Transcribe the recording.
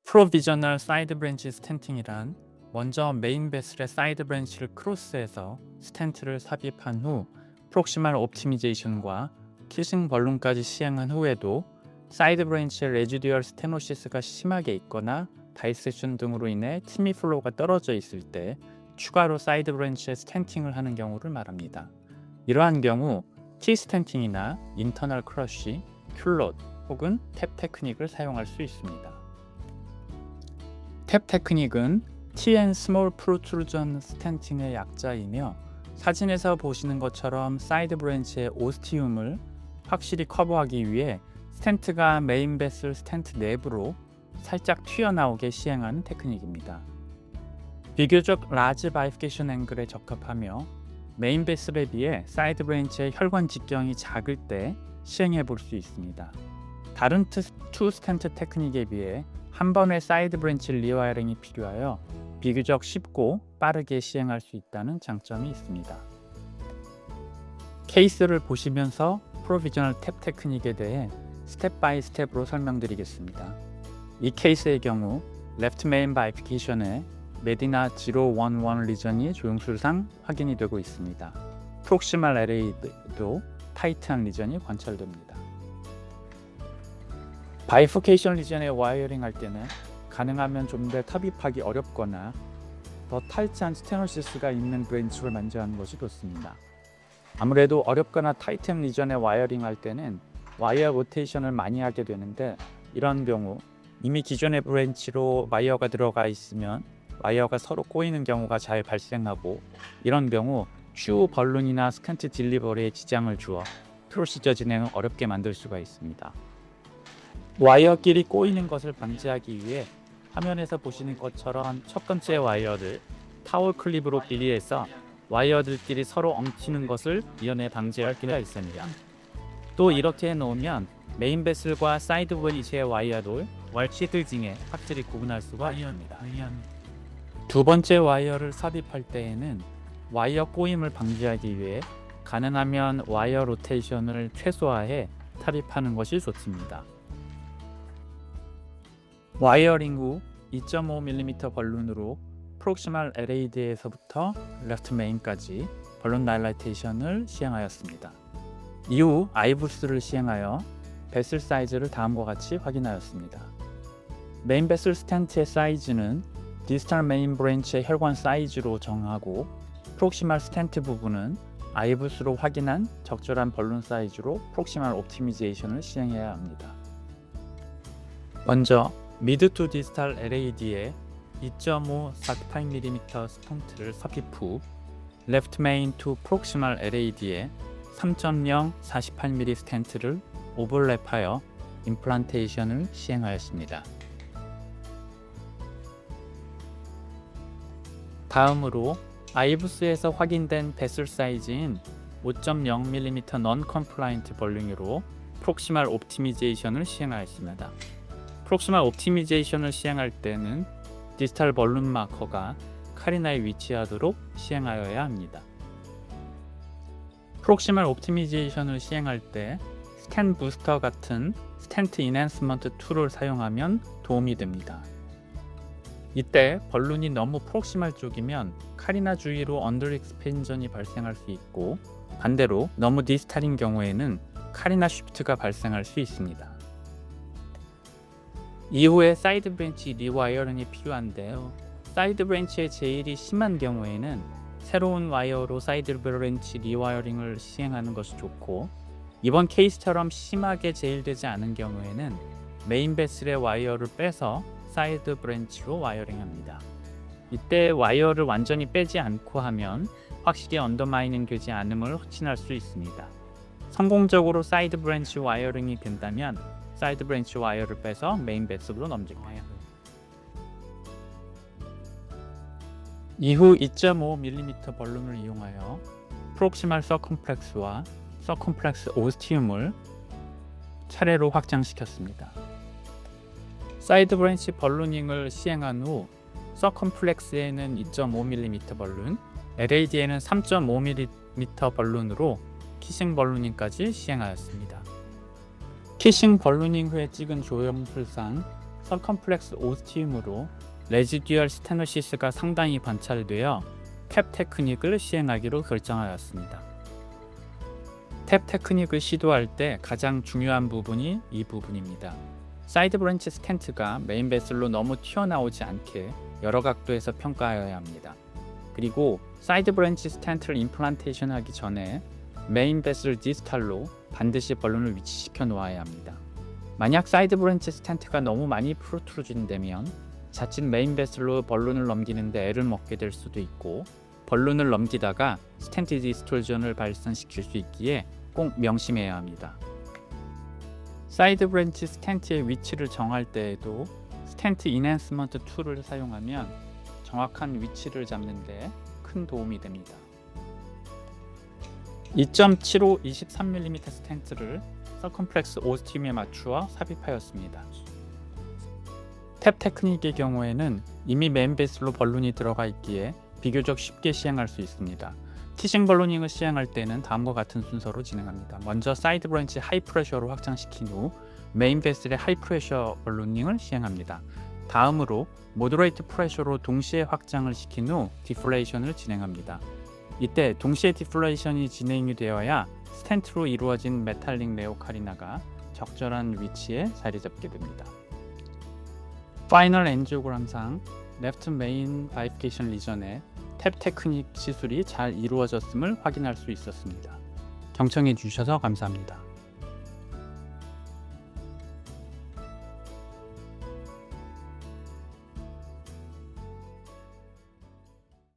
프로비저널 사이드 브랜치 스탠팅이란 먼저 메인 베슬의 사이드 브랜치를 크로스해서 스탠트를 삽입한 후 프록시말 옵티미제이션과 키싱 벌룬까지 시행한 후에도 사이드 브랜치의 레지듀얼 스테노시스가 심하게 있거나 다이세션 등으로 인해 티미 플로우가 떨어져 있을 때 추가로 사이드 브랜치에 스탠팅을 하는 경우를 말합니다. 이러한 경우 T 스탠팅이나 인터널 크러쉬, 큘롯 혹은 탭 테크닉을 사용할 수 있습니다. 탭 테크닉은 T and Small Protrusion 스탠팅의 약자이며 사진에서 보시는 것처럼 사이드 브랜치의 오스티움을 확실히 커버하기 위해 스탠트가 메인 베슬 스탠트 내부로 살짝 튀어나오게 시행하는 테크닉입니다. 비교적 라지 바이피케이션 앵글에 적합하며 메인 베슬에 비해 사이드 브랜치의 혈관 직경이 작을 때 시행해 볼 수 있습니다. 다른 투 스탠트 테크닉에 비해 한 번의 사이드 브랜치 리와이어링이 필요하여 비교적 쉽고 빠르게 시행할 수 있다는 장점이 있습니다. 케이스를 보시면서 프로비저널 탭 테크닉에 대해 스텝 바이 스텝으로 설명드리겠습니다. 이 케이스의 경우 레프트 메인 바이피케이션에 메디나 011 리전이 조형술상 확인이 되고 있습니다. 프록시말 LA도 타이트한 리전이 관찰됩니다. 바이포케이션 리전에 와이어링 할 때는 가능하면 좀 더 삽입하기 어렵거나 더 타이트한 스테노시스가 있는 브랜치를 먼저 하는 것이 좋습니다. 아무래도 어렵거나 타이트한 리전에 와이어링 할 때는 와이어 로테이션을 많이 하게 되는데 이런 경우 이미 기존의 브랜치로 와이어가 들어가 있으면 와이어가 서로 꼬이는 경우가 잘 발생하고 이런 경우 추후 벌룬이나 스컨트 딜리버리에 지장을 주어 프로시저 진행을 어렵게 만들 수가 있습니다. 와이어끼리 꼬이는 것을 방지하기 위해 화면에서 보시는 것처럼 첫 번째 와이어를 타월 클립으로 분리해서 와이어들끼리 서로 엉키는 것을 미연에 방지할 필요가 있습니다. 또 이렇게 해놓으면 메인 베슬과 사이드 브랜치의 와이어를 월치들 중에 확실히 구분할 수가 있습니다. 두 번째 와이어를 삽입할 때에는 와이어 꼬임을 방지하기 위해 가능하면 와이어 로테이션을 최소화해 삽입하는 것이 좋습니다. 와이어링 후 2.5mm 벌룬으로 프록시말 LAD에서부터 레프트 메인까지 벌룬 다일라테이션을 시행하였습니다. 이후 아이부스를 시행하여 베슬 사이즈를 다음과 같이 확인하였습니다. 메인 베슬 스탠트의 사이즈는 디스탈 메인 브랜치의 혈관 사이즈로 정하고 프록시말 스탠트 부분은 아이부스로 확인한 적절한 벌룬 사이즈로 프록시말 옵티미제이션을 시행해야 합니다. 먼저 미드 투 디스탈 LAD에 2.5 48mm 스턴트를 삽입 후 레프트 메인 투 프록시말 LAD에 3.0 48mm 스탠트를 오버랩하여 임플란테이션을 시행하였습니다. 다음으로 아이부스에서 확인된 베슬 사이즈인 5.0mm non compliant 벌룬으로 프록시말 옵티미제이션을 시행하였습니다. 프록시말 옵티미제이션을 시행할 때는 디스탈 벌룬 마커가 카리나에 위치하도록 시행하여야 합니다. 프록시말 옵티미제이션을 시행할 때 스탠 부스터 같은 스탠트 인핸스먼트 툴을 사용하면 도움이 됩니다. 이때 벌룬이 너무 프록시말 쪽이면 카리나 주위로 언더 익스펜전이 발생할 수 있고 반대로 너무 디스탈인 경우에는 카리나 쉬프트가 발생할 수 있습니다. 이후에 사이드 브랜치 리와이어링이 필요한데요. 사이드 브랜치의 제일이 심한 경우에는 새로운 와이어로 사이드 브랜치 리와이어링을 시행하는 것이 좋고 이번 케이스처럼 심하게 제일되지 않은 경우에는 메인 베슬의 와이어를 빼서 사이드 브랜치로 와이어링합니다. 이때 와이어를 완전히 빼지 않고 하면 확실히 언더마이닝 되지 않음을 확신할 수 있습니다. 성공적으로 사이드 브랜치 와이어링이 된다면 사이드 브랜치 와이어를 빼서 메인 베슬로 넘깁니다. 이후 2.5mm 벌룬을 이용하여 프록시말 서컴플렉스와 서컴플렉스 오스티움을 차례로 확장시켰습니다. 사이드 브랜치 벌루닝을 시행한 후 서컴플렉스에는 2.5mm 벌룬, LAD에는 3.5mm 벌룬으로 키싱 벌루닝까지 시행하였습니다. 키싱 벌루닝 후에 찍은 조형술상 서컴플렉스 오스티움으로 레지듀얼 스테노시스가 상당히 관찰되어 탭 테크닉을 시행하기로 결정하였습니다. 탭 테크닉을 시도할 때 가장 중요한 부분이 이 부분입니다. 사이드 브랜치 스텐트가 메인 베슬로 너무 튀어나오지 않게 여러 각도에서 평가하여야 합니다. 그리고 사이드 브랜치 스텐트를 임플란테이션 하기 전에 메인 베슬 디스탈로 반드시 벌룬을 위치시켜 놓아야 합니다. 만약 사이드 브랜치 스텐트가 너무 많이 프로트루진되면 자칫 메인 베슬로 벌룬을 넘기는데 애를 먹게 될 수도 있고 벌룬을 넘기다가 스텐트 디스톨전을 발생시킬 수 있기에 꼭 명심해야 합니다. 사이드 브랜치 스텐트의 위치를 정할 때에도 스텐트 인핸스먼트 툴을 사용하면 정확한 위치를 잡는 데 큰 도움이 됩니다. 2.75 23mm 스텐트를 서컴플렉스 오스티움에 맞추어 삽입하였습니다. 탭 테크닉의 경우에는 이미 메인 베슬로 벌룬이 들어가 있기에 비교적 쉽게 시행할 수 있습니다. 티싱 벌루닝을 시행할 때는 다음과 같은 순서로 진행합니다. 먼저 사이드 브랜치 하이 프레셔로 확장시킨 후 메인 베슬의 하이 프레셔 벌루닝을 시행합니다. 다음으로 모더레이트 프레셔로 동시에 확장을 시킨 후 디플레이션을 진행합니다. 이때 동시에 디플레이션이 진행이 되어야 스텐트로 이루어진 메탈릭 레오카리나가 적절한 위치에 자리 잡게 됩니다. 파이널 엔지오그램상 레프트 메인 바이피케이션 리전에 탭 테크닉 시술이 잘 이루어졌음을 확인할 수 있었습니다. 경청해 주셔서 감사합니다.